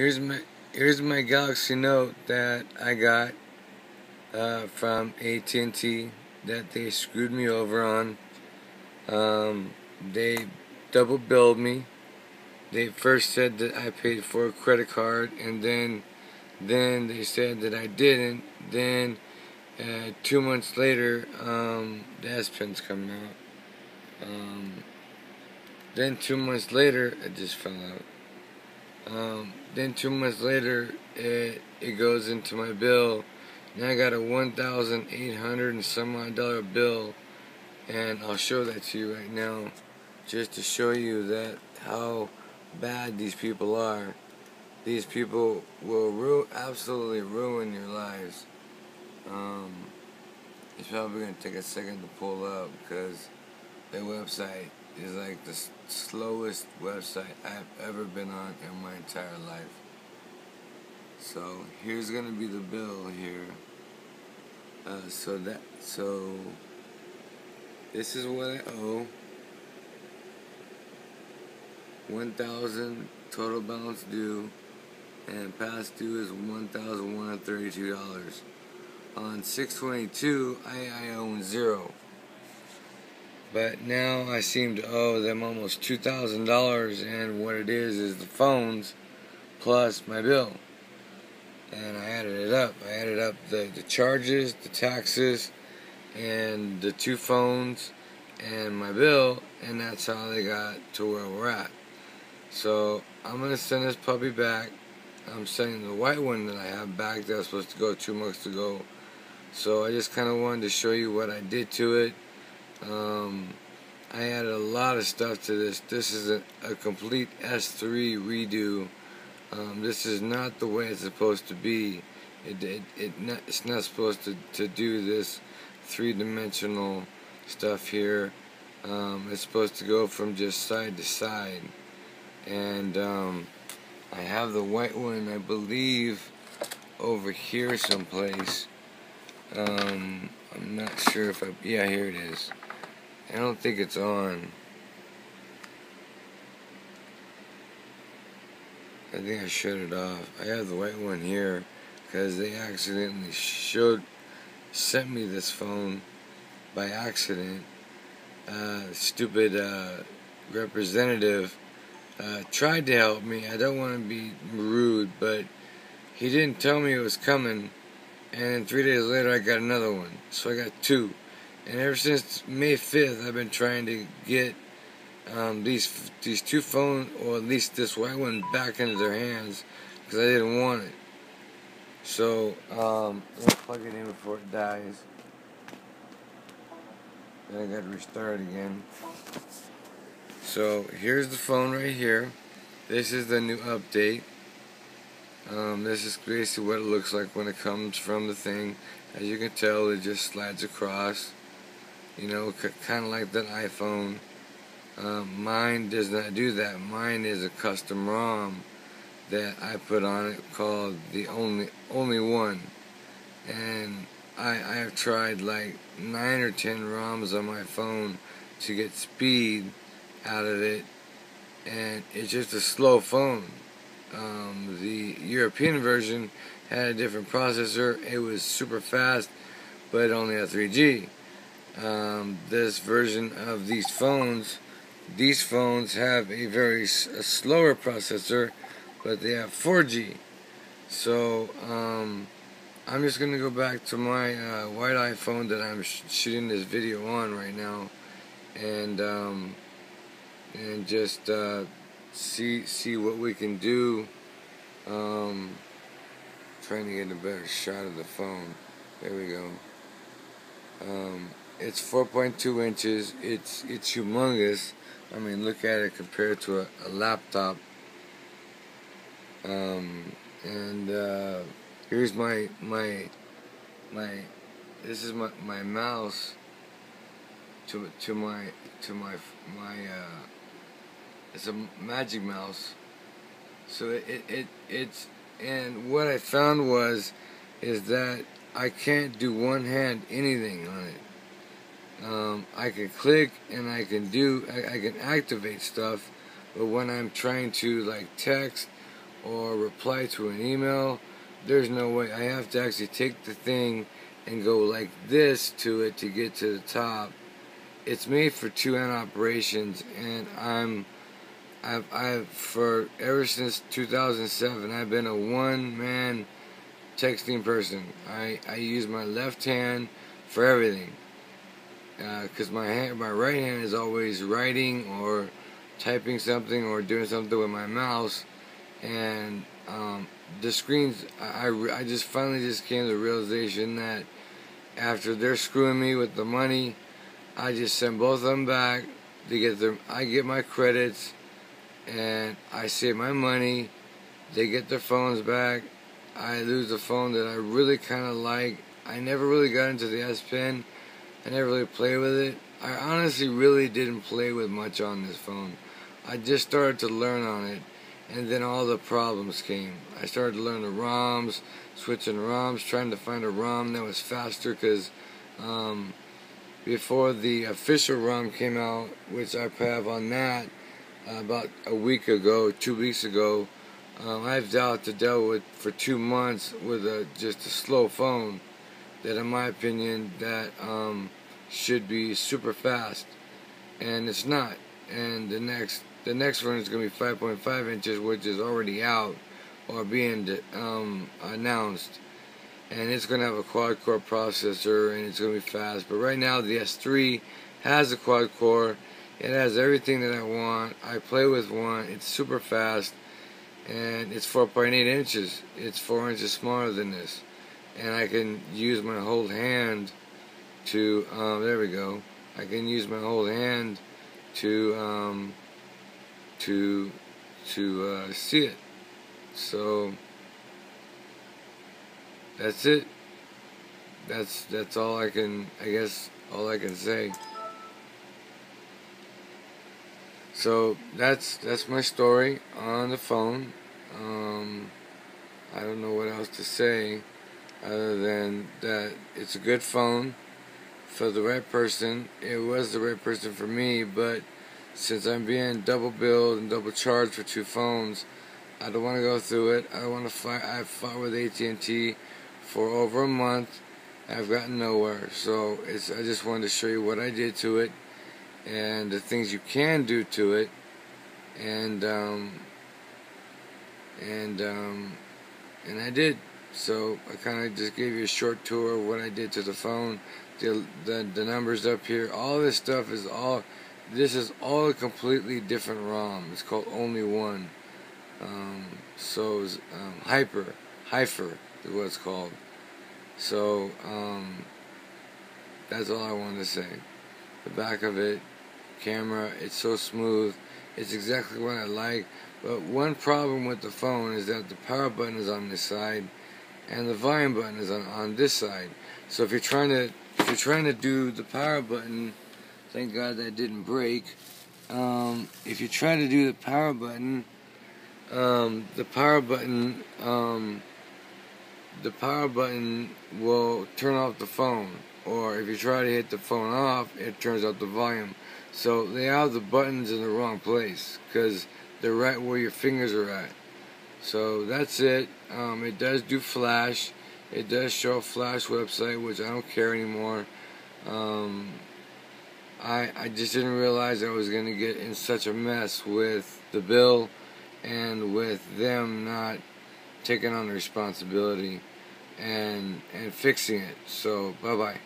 Here's my Galaxy Note that I got from AT&T that they screwed me over on. They double billed me. They first said that I paid for a credit card, and then they said that I didn't. Then 2 months later, the S Pen's coming out. Then 2 months later, it just fell out. Then 2 months later, it goes into my bill. Now I got a $1,800 and some odd dollar bill, and I'll show that to you right now, just to show you that how bad these people are. These people will absolutely ruin your lives. It's probably gonna take a second to pull up because their website is like the slowest website I've ever been on in my entire life. So here's gonna be the bill here. So this is what I owe. 1,000 total balance due, and past due is $1,132. On 6/22, I own $0. But now I seem to owe them almost $2,000, and what it is the phones plus my bill. And I added it up. I added up the charges, the taxes, and the 2 phones, and my bill, and that's how they got to where we're at. So I'm going to send this puppy back. I'm sending the white one that I have back that was supposed to go 2 months ago. So I just kind of wanted to show you what I did to it. I added a lot of stuff to this. This is a complete S3 redo. This is not the way it's supposed to be. It's not supposed to do this 3-dimensional stuff here. It's supposed to go from just side to side. And I have the white one, I believe, over here someplace. I'm not sure if yeah, here it is. I don't think it's on. I think I shut it off. I have the white one here because they accidentally sent me this phone by accident. Stupid representative tried to help me. I don't want to be rude, but he didn't tell me it was coming. And then 3 days later, I got another one. So I got 2. And ever since May 5th, I've been trying to get these 2 phones, or at least this white one, back into their hands because I didn't want it. So I'm gonna plug it in before it dies. Then I got to restart again. So here's the phone right here. This is the new update. This is basically what it looks like when it comes from the thing. As you can tell, it just slides across. You know, kind of like that iPhone. Mine does not do that. Mine is a custom ROM that I put on it called the only one. And I have tried like 9 or 10 ROMs on my phone to get speed out of it, and it's just a slow phone. The European version had a different processor. It was super fast, but it only had 3G. This version of these phones have a slower processor, but they have 4G. So I'm just gonna go back to my white iPhone that I'm shooting this video on right now, and just see what we can do. Trying to get a better shot of the phone. There we go. It's 4.2 inches. It's humongous. I mean, look at it compared to a laptop. Here's my this is my mouse to my it's a magic mouse. So it's, and what I found is that I can't do one hand anything on it. I can click and I can activate stuff, but when I'm trying to like text or reply to an email. There's no way. I have to actually take the thing and go like this to it to get to the top. It's made for two-hand operations, and I've for ever since 2007, I've been a one-man texting person. I use my left hand for everything, because my right hand is always writing or typing something or doing something with my mouse, and the screens. I just finally just came to the realization that after they're screwing me with the money, I just send both of them back. I get my credits, and I save my money. They get their phones back. I lose a phone that I really kind of like. I never really got into the S Pen. I never really played with it. I honestly really didn't play with much on this phone. I just started to learn on it, and then all the problems came. I started to learn the ROMs, switching ROMs, trying to find a ROM that was faster, because before the official ROM came out, which I have on that about a week ago, 2 weeks ago, I've dealt with for 2 months with just a slow phone that, in my opinion, that should be super fast, and it's not. And the next one is going to be 5.5 inches, which is already out or being announced, and it's going to have a quad-core processor, and it's going to be fast. But right now, the S3 has a quad-core. It has everything that I want. I play with one. It's super fast, and it's 4.8 inches. It's 4 inches smaller than this, and I can use my whole hand to. There we go. I can use my whole hand to see it. So that's it. That's all I can. I guess all I can say. So that's my story on the phone. I don't know what else to say other than that it's a good phone for the right person. It was the right person for me, but since I'm being double billed and double charged for 2 phones, I don't want to go through it. I don't want to fight. I've fought with AT&T for over a month. I've gotten nowhere. So I just wanted to show you what I did to it, and the things you can do to it, and I did. So I kind of just gave you a short tour of what I did to the phone. The numbers up here, all this stuff is all. This is all a completely different ROM. It's called Only One. So it's, Hyper is what it's called. So that's all I wanted to say. The back of it, camera, it's so smooth. It's exactly what I like. But one problem with the phone is that the power button is on this side, and the volume button is on this side. So if you're trying to do the power button, thank God that didn't break. If you try to do the power button will turn off the phone. Or if you try to hit the phone off, it turns off the volume. So they have the buttons in the wrong place, because they're right where your fingers are at. So that's it. It does do flash. It does show a flash website, which I don't care anymore. I just didn't realize I was going to get in such a mess with the bill and with them not taking on the responsibility and fixing it. So bye-bye.